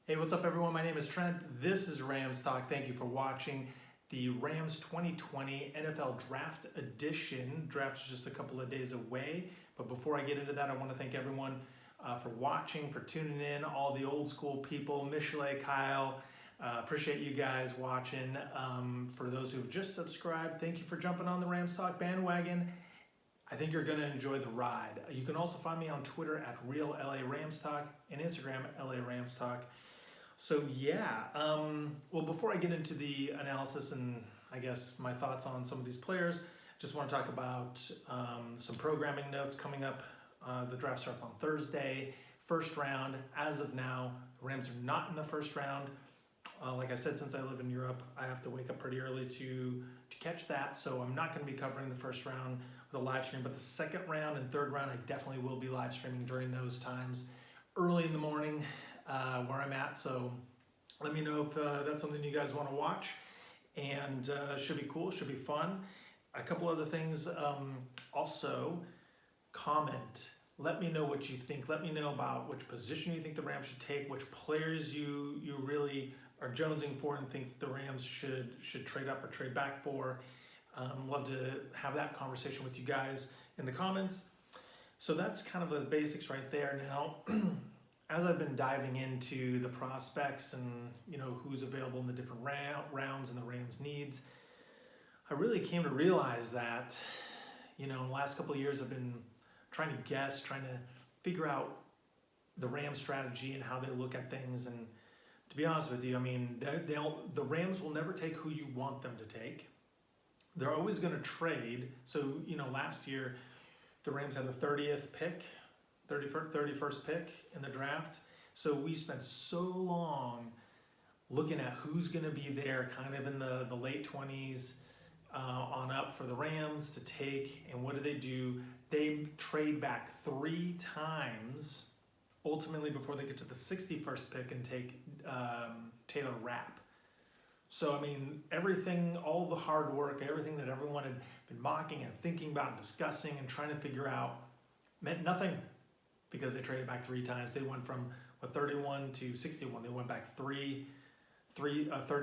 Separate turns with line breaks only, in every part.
Hey, what's up, everyone? My name is Trent. This is Rams Talk. Thank you for watching the Rams 2020 NFL Draft Edition. Draft is just a couple of days away, but before I get into that, I want to thank everyone for watching, for tuning in, all the old school people, Michelet, Kyle. Appreciate you guys watching. For those who've just subscribed, thank you for jumping on the Rams Talk bandwagon. I think you're going to enjoy the ride. You can also find me on Twitter at @RealLARamsTalk and Instagram @LARamsTalk. So yeah, well, before I get into the analysis and I guess my thoughts on some of these players, just want to talk about some programming notes coming up. The draft starts on Thursday, first round. As of now, the Rams are not in the first round. Like I said, since I live in Europe, I have to wake up pretty early to catch that. So I'm not going to be covering the first round with a live stream, but the second round and third round, I definitely will be live streaming during those times, early in the morning. Where I'm at, so let me know if that's something you guys want to watch, and should be cool, should be fun. A couple other things, also comment, let me know what you think, let me know about which position you think the Rams should take, which players you really are jonesing for and think the Rams should trade up or trade back for. Love to have that conversation with you guys in the comments. So that's kind of the basics right there. Now as I've been diving into the prospects and who's available in the different rounds and the Rams' needs, I really came to realize that in the last couple of years I've been trying to guess, trying to figure out the Rams' strategy and how they look at things. And to be honest with you, I mean, the Rams will never take who you want them to take. They're always going to trade. So last year the Rams had the 30th pick. 31st pick in the draft. So we spent so long looking at who's going to be there kind of in the late 20s on up for the Rams to take. And what do? They trade back 3 times ultimately before they get to the 61st pick and take Taylor Rapp. So, I mean, everything, all the hard work, everything that everyone had been mocking and thinking about and discussing and trying to figure out meant nothing. Because they traded back 3 times. They went from 31 to 61. They went back 30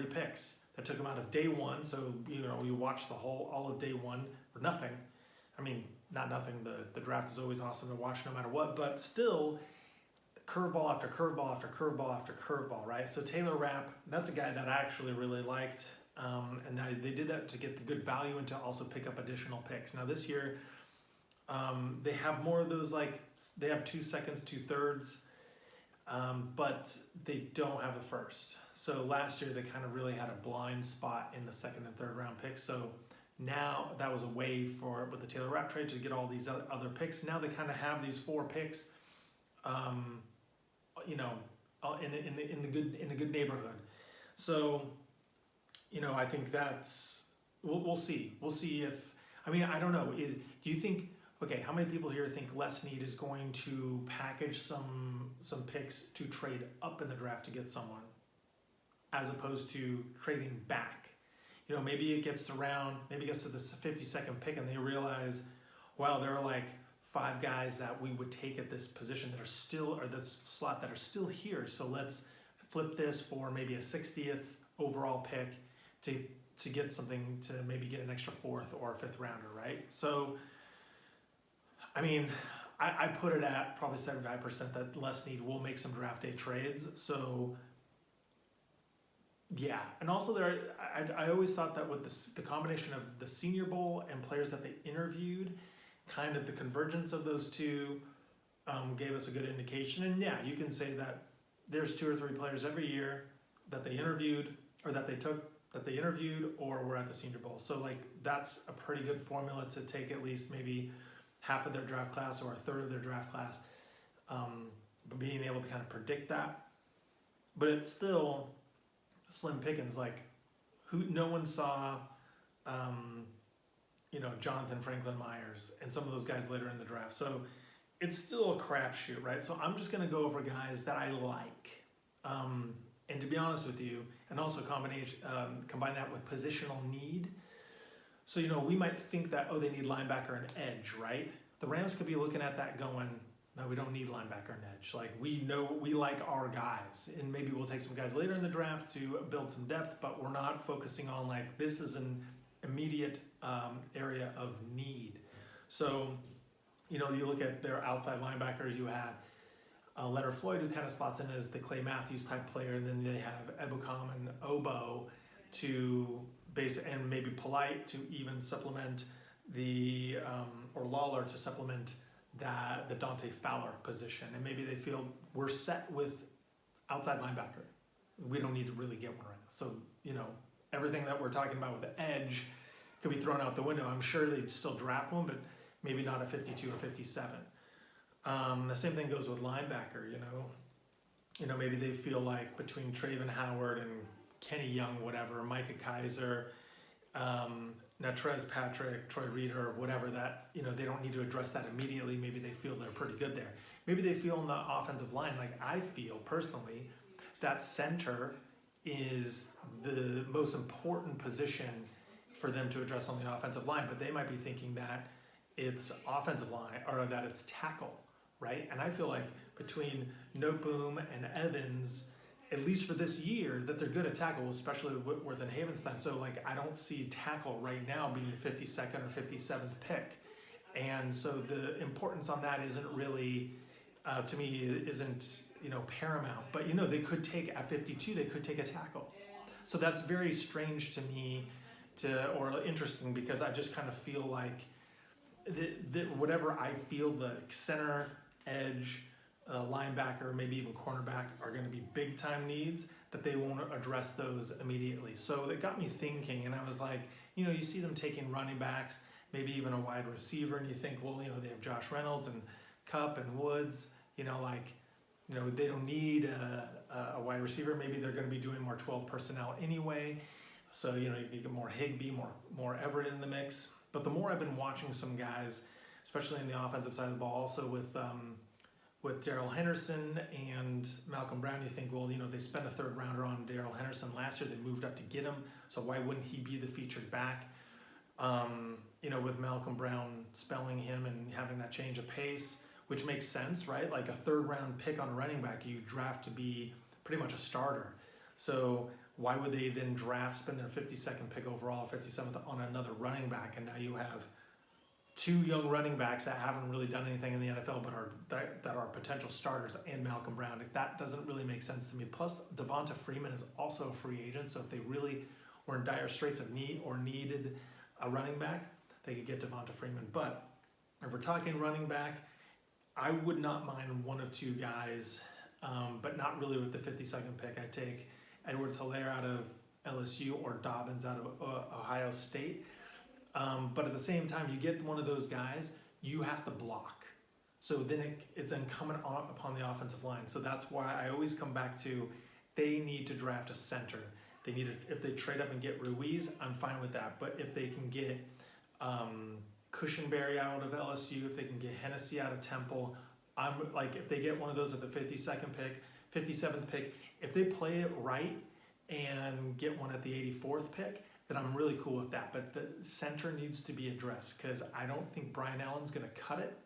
picks. That took them out of day one. So, we watched all of day one for nothing. I mean, not nothing. The draft is always awesome to watch no matter what. But still, curveball after curveball after curveball after curveball, right? So Taylor Rapp, that's a guy that I actually really liked. And they did that to get the good value and to also pick up additional picks. Now this year, they have more of those, like they have 2 seconds, 2 thirds, but they don't have a first. So last year they kind of really had a blind spot in the second and third round picks. So now that was a way with the Taylor Rapp trade to get all these other picks. Now they kind of have these 4 picks, in the good neighborhood. So, I think that's we'll see. We'll see if I don't know. Do you think? Okay, how many people here think Snead is going to package some picks to trade up in the draft to get someone, as opposed to trading back? Maybe it gets to the 52nd pick and they realize, wow, there are like 5 guys that we would take at this position that are still, or this slot that are still here. So let's flip this for maybe a 60th overall pick to get something, to maybe get an extra 4th or 5th rounder, right? So I put it at probably 75% that Snead will make some draft day trades. So, yeah. And also I always thought that with the combination of the Senior Bowl and players that they interviewed, kind of the convergence of those two gave us a good indication. And yeah, you can say that there's 2 or 3 players every year that they interviewed or that they interviewed or were at the Senior Bowl. So that's a pretty good formula to take at least maybe half of their draft class or a third of their draft class, but being able to kind of predict that. But it's still slim pickings. No one saw, Jonathan Franklin Myers and some of those guys later in the draft. So it's still a crapshoot, right? So I'm just going to go over guys that I like. And to be honest with you, and also combine that with positional need. So, we might think that, they need linebacker and edge, right? The Rams could be looking at that going, No, we don't need linebacker and edge. Like, we know we like our guys, and maybe we'll take some guys later in the draft to build some depth, but we're not focusing on like this is an immediate area of need. So, you look at their outside linebackers. You had Leonard Floyd, who kind of slots in as the Clay Matthews type player, and then they have Ebukam and Obo to and maybe Polite to even supplement or Lawler to supplement the Dante Fowler position, and maybe they feel we're set with outside linebacker. We don't need to really get one right now. So, everything that we're talking about with the edge could be thrown out the window. I'm sure they'd still draft one, but maybe not at 52 or 57. The same thing goes with linebacker, maybe they feel like between Traven Howard and Kenny Young, whatever, Micah Kaiser, Natrez Patrick, Troy Reader, whatever, that, they don't need to address that immediately. Maybe they feel they're pretty good there. Maybe they feel in the offensive line, like I feel personally, that center is the most important position for them to address on the offensive line, but they might be thinking that it's offensive line or that it's tackle, right? And I feel like between Noteboom and Evans, at least for this year, that they're good at tackle, especially Whitworth and Havenstein. So, like, I don't see tackle right now being the 52nd or 57th pick. And so the importance on that isn't really, to me, isn't, paramount. But, they could take, at 52, they could take a tackle. So that's very strange to me, or interesting, because I just kind of feel like whatever I feel the center, edge, linebacker, maybe even cornerback are going to be big time needs, that they won't address those immediately. So it got me thinking, and I was like, you see them taking running backs, maybe even a wide receiver, and you think, well, they have Josh Reynolds and Kupp and Woods, they don't need a wide receiver. Maybe they're going to be doing more 12 personnel anyway. So, you get more Higbee, more Everett in the mix. But the more I've been watching some guys, especially in the offensive side of the ball, also with Darrell Henderson and Malcolm Brown, you think, well, they spent a third rounder on Darrell Henderson last year. They moved up to get him, so why wouldn't he be the featured back? With Malcolm Brown spelling him and having that change of pace, which makes sense, right? Like a third round pick on a running back, you draft to be pretty much a starter. So why would they then spend their 52nd pick overall, 57th on another running back? And now you have two young running backs that haven't really done anything in the NFL, but that are potential starters, and Malcolm Brown. Like, that doesn't really make sense to me. Plus, Devonta Freeman is also a free agent, so if they really were in dire straits of need or needed a running back, they could get Devonta Freeman. But if we're talking running back, I would not mind one of two guys, but not really with the 52nd pick. I'd take Edwards-Hilaire out of LSU or Dobbins out of Ohio State. But at the same time, you get one of those guys, you have to block. So then it's incumbent upon the offensive line. So that's why I always come back to, they need to draft a center. If they trade up and get Ruiz, I'm fine with that. But if they can get Cushenberry out of LSU, if they can get Hennessy out of Temple, I'm like, if they get one of those at the 52nd pick, 57th pick, if they play it right and get one at the 84th pick, then I'm really cool with that. But the center needs to be addressed, because I don't think Brian Allen's going to cut it.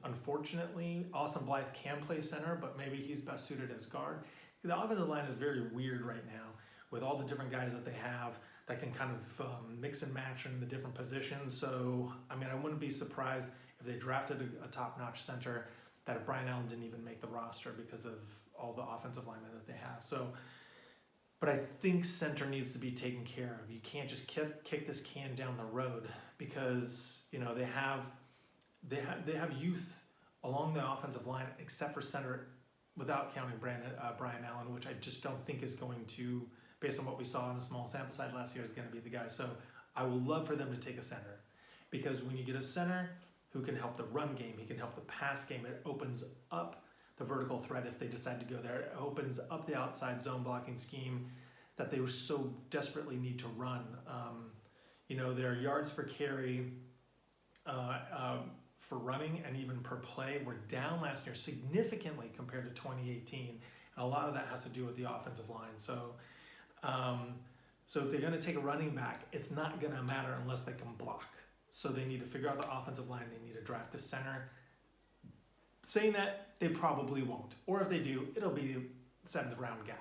Unfortunately, Austin Blythe can play center, but maybe he's best suited as guard. The offensive line is very weird right now with all the different guys that they have that can kind of mix and match in the different positions. So, I wouldn't be surprised if they drafted a top-notch center, that if Brian Allen didn't even make the roster because of all the offensive linemen that they have. So, but I think center needs to be taken care of. You can't just kick this can down the road, because they have youth along the offensive line, except for center, without counting Brian Allen, which I just don't think is going to, based on what we saw in a small sample size last year, is going to be the guy. So I would love for them to take a center, because when you get a center who can help the run game, he can help the pass game, it opens up the vertical threat if they decide to go there. It opens up the outside zone blocking scheme that they so desperately need to run. Their yards per carry for running and even per play were down last year significantly compared to 2018. And a lot of that has to do with the offensive line. So if they're going to take a running back, it's not going to matter unless they can block. So they need to figure out the offensive line. They need to draft a center Saying that, they probably won't. Or if they do, it'll be a 7th round guy.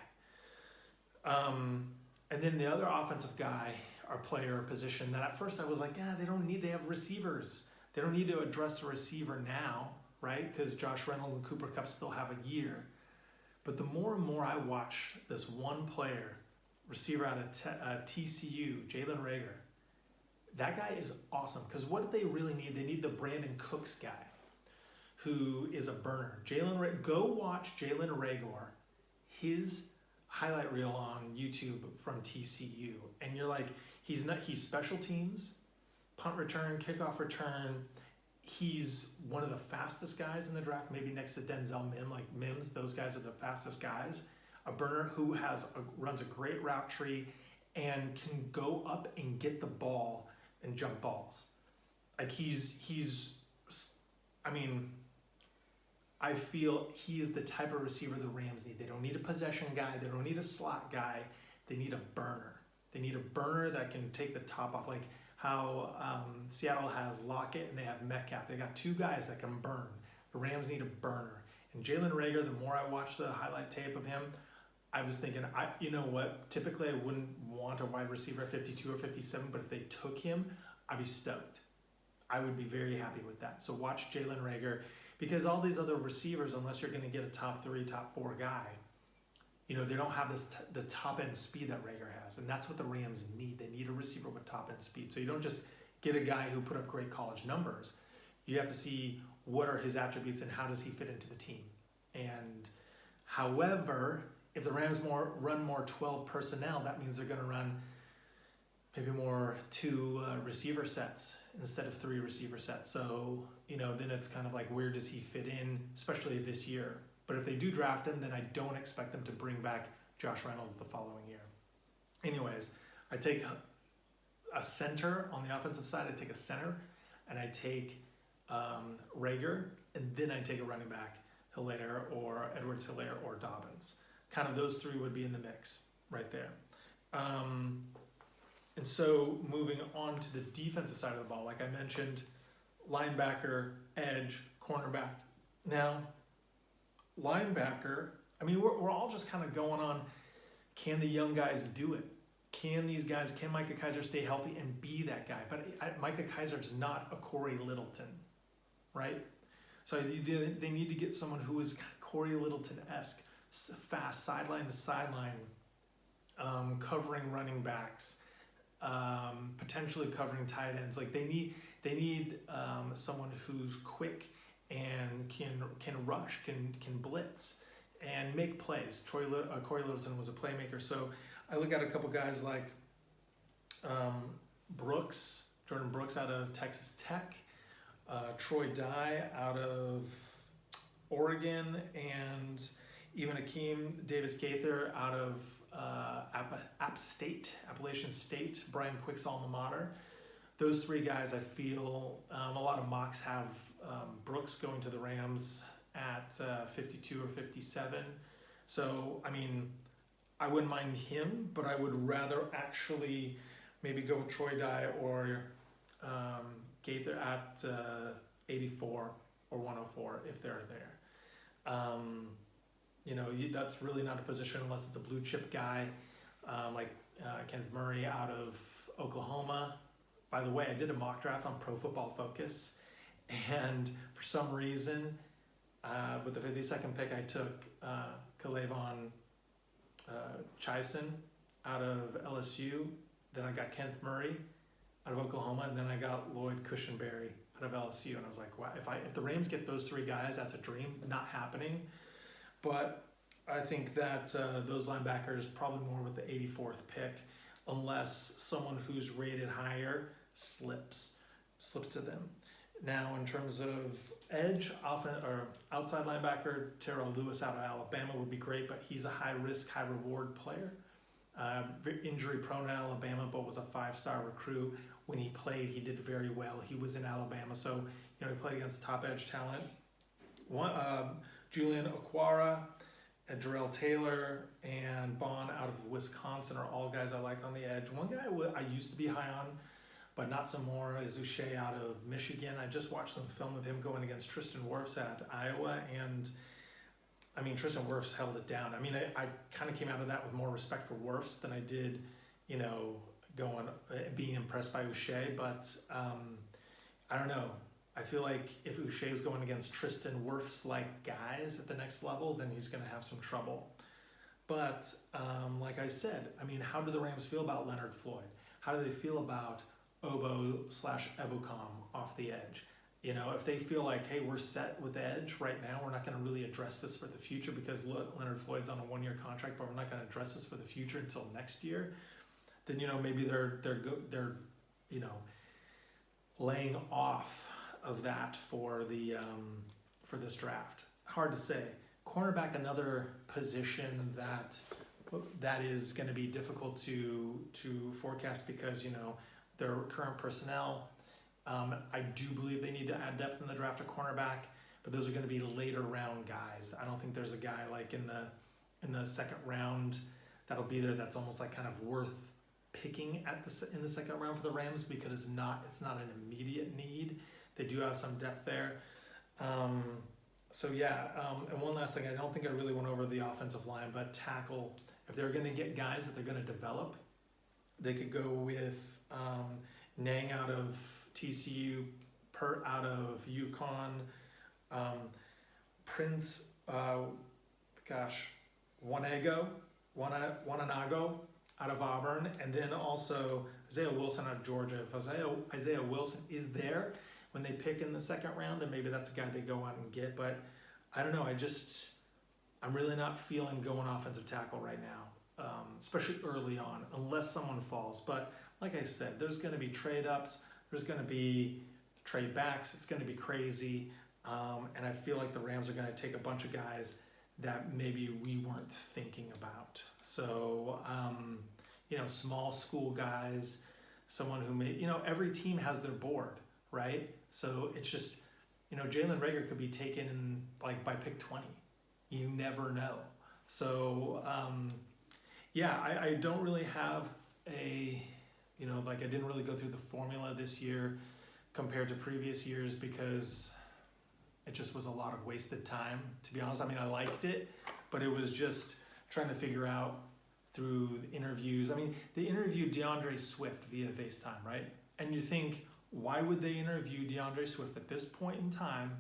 And then the other offensive guy, our player position, that at first I was like, they have receivers. They don't need to address the receiver now, right? Because Josh Reynolds and Cooper Kupp still have a year. But the more and more I watch this one player, receiver out of TCU, Jalen Reagor, that guy is awesome. Because what do they really need? They need the Brandon Cooks guy, who is a burner. Go watch Jalen Reagor, his highlight reel on YouTube from TCU, and you're like, he's special teams, punt return, kickoff return. He's one of the fastest guys in the draft, maybe next to Denzel Mims. Those guys are the fastest guys. A burner who runs a great route tree and can go up and get the ball and jump balls. Like I feel he is the type of receiver the Rams need. They don't need a possession guy. They don't need a slot guy. They need a burner. They need a burner that can take the top off, like how Seattle has Lockett and they have Metcalf. They got 2 guys that can burn. The Rams need a burner. And Jalen Reagor, the more I watch the highlight tape of him, I was thinking, you know what? Typically, I wouldn't want a wide receiver at 52 or 57, but if they took him, I'd be stoked. I would be very happy with that. So watch Jalen Reagor, because all these other receivers, unless you're going to get a top 3, top 4 guy, they don't have the top end speed that Reagor has, and that's what the Rams need. They need a receiver with top end speed. So you don't just get a guy who put up great college numbers. You have to see what are his attributes and how does he fit into the team. And however, if the Rams run more 12 personnel, that means they're going to run maybe more 2 receiver sets instead of 3 receiver sets. So, then it's kind of like, where does he fit in, especially this year? But if they do draft him, then I don't expect them to bring back Josh Reynolds the following year. Anyways, I take a center on the offensive side. I take a center, and I take Reagor, and then I take a running back, Hilaire or Edwards-Hilaire or Dobbins. Kind of those 3 would be in the mix right there. And so moving on to the defensive side of the ball, like I mentioned, linebacker, edge, cornerback. Now, linebacker, we're all just kind of going on, can the young guys do it? Can Micah Kiser stay healthy and be that guy? But Micah Kiser's not a Corey Littleton, right? So they need to get someone who is Corey Littleton-esque, fast sideline to sideline, covering running backs, potentially covering tight ends. Like they need someone who's quick and can rush, can blitz, and make plays. Corey Littleton was a playmaker. So I look at a couple guys like Jordan Brooks out of Texas Tech, Troy Dye out of Oregon, and even Akeem Davis-Gaither out of Appalachian State, Brian Quick's alma mater. Those 3 guys, I feel, a lot of mocks have Brooks going to the Rams at 52 or 57. So, I wouldn't mind him, but I would rather actually maybe go with Troy Dye or Gaither at 84 or 104 if they're there. That's really not a position unless it's a blue chip guy like Kenneth Murray out of Oklahoma. By the way, I did a mock draft on Pro Football Focus, and for some reason, with the 52nd pick, I took Kalavon Chison out of LSU. Then I got Kenneth Murray out of Oklahoma, and then I got Lloyd Cushenberry out of LSU. And I was like, wow, if the Rams get those 3 guys, that's a dream. Not happening. But I think that those linebackers probably more with the 84th pick, unless someone who's rated higher slips to them. Now, in terms of edge, outside linebacker, Terrell Lewis out of Alabama would be great, but he's a high-risk, high-reward player. Injury-prone in Alabama, but was a 5-star recruit. When he played, he did very well. He was in Alabama, so he played against top-edge talent. Julian Okwara, and Darrell Taylor, and Bond out of Wisconsin are all guys I like on the edge. One guy I used to be high on, but not so more is Uche out of Michigan. I just watched some film of him going against Tristan Wirfs at Iowa, and I mean, Tristan Wirfs held it down. I mean, I kind of came out of that with more respect for Wirfs than I did, being impressed by Uche, but I don't know. I feel like if Uche is going against Tristan Wirfs-like guys at the next level, then he's going to have some trouble. But like I said, I mean, how do the Rams feel about Leonard Floyd? How do they feel about Obo/Evocom off the edge? If they feel like, hey, we're set with edge right now, we're not going to really address this for the future because Leonard Floyd's on a 1-year contract, but we're not going to address this for the future until next year, then maybe they're laying off of that for this draft. Hard to say. Cornerback, another position that is going to be difficult to forecast because their current personnel. I do believe they need to add depth in the draft of cornerback, but those are going to be later round guys. I don't think there's a guy like in the second round that'll be there that's almost like kind of worth picking in the second round for the Rams because it's not an immediate need. They do have some depth there. And one last thing, I don't think I really went over the offensive line, but tackle, if they're going to get guys that they're going to develop, they could go with Nang out of TCU, Pert out of UConn, Prince, Wananago out of Auburn, and then also Isaiah Wilson out of Georgia. If Isaiah Wilson is there when they pick in the second round, then maybe that's a guy they go out and get. But I don't know. I'm really not feeling going offensive tackle right now, especially early on, unless someone falls. But like I said, there's going to be trade ups. There's going to be trade backs. It's going to be crazy. And I feel like the Rams are going to take a bunch of guys that maybe we weren't thinking about. So, small school guys, someone who may, every team has their board, right? So it's just, Jalen Reagor could be taken by pick 20. You never know. So, I don't really have I didn't really go through the formula this year compared to previous years because it just was a lot of wasted time, to be honest. I mean, I liked it, but it was just trying to figure out through the interviews. I mean, they interviewed DeAndre Swift via FaceTime, right? And you think, why would they interview DeAndre Swift at this point in time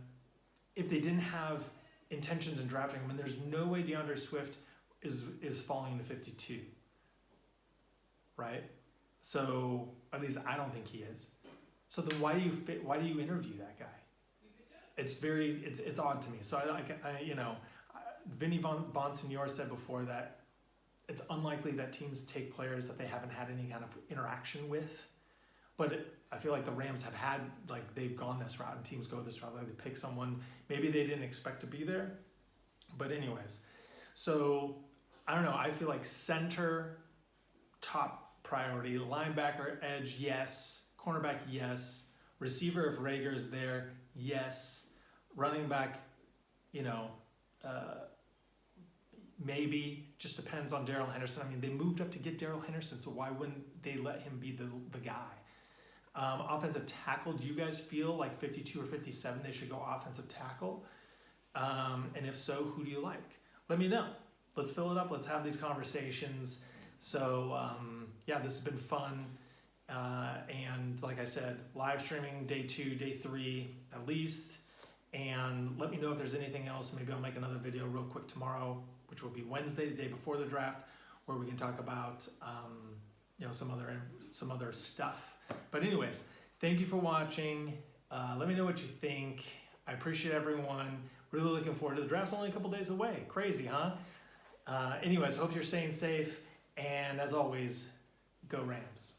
if they didn't have intentions in drafting him? And there's no way DeAndre Swift is falling into 52, right? So at least I don't think he is. So then why do you interview that guy? It's odd to me. So Vinny Bonsignor said before that it's unlikely that teams take players that they haven't had any kind of interaction with. But I feel like the Rams have had, they've gone this route and teams go this route. They pick someone, maybe they didn't expect to be there. But anyways, so I don't know. I feel like center, top priority. Linebacker, edge, yes. Cornerback, yes. Receiver, if Reagor is there, yes. Running back, maybe. Just depends on Darrell Henderson. I mean, they moved up to get Darrell Henderson, so why wouldn't they let him be the guy? Offensive tackle, do you guys feel like 52 or 57 they should go offensive tackle? And if so, who do you like? Let me know. Let's fill it up. Let's have these conversations. So, this has been fun. And like I said, live streaming day 2, day 3 at least. And let me know if there's anything else. Maybe I'll make another video real quick tomorrow, which will be Wednesday, the day before the draft, where we can talk about some other stuff. But anyways, thank you for watching. Let me know what you think. I appreciate everyone. Really looking forward to the draft's only a couple days away. Crazy, huh? Anyways, hope you're staying safe. And as always, go Rams.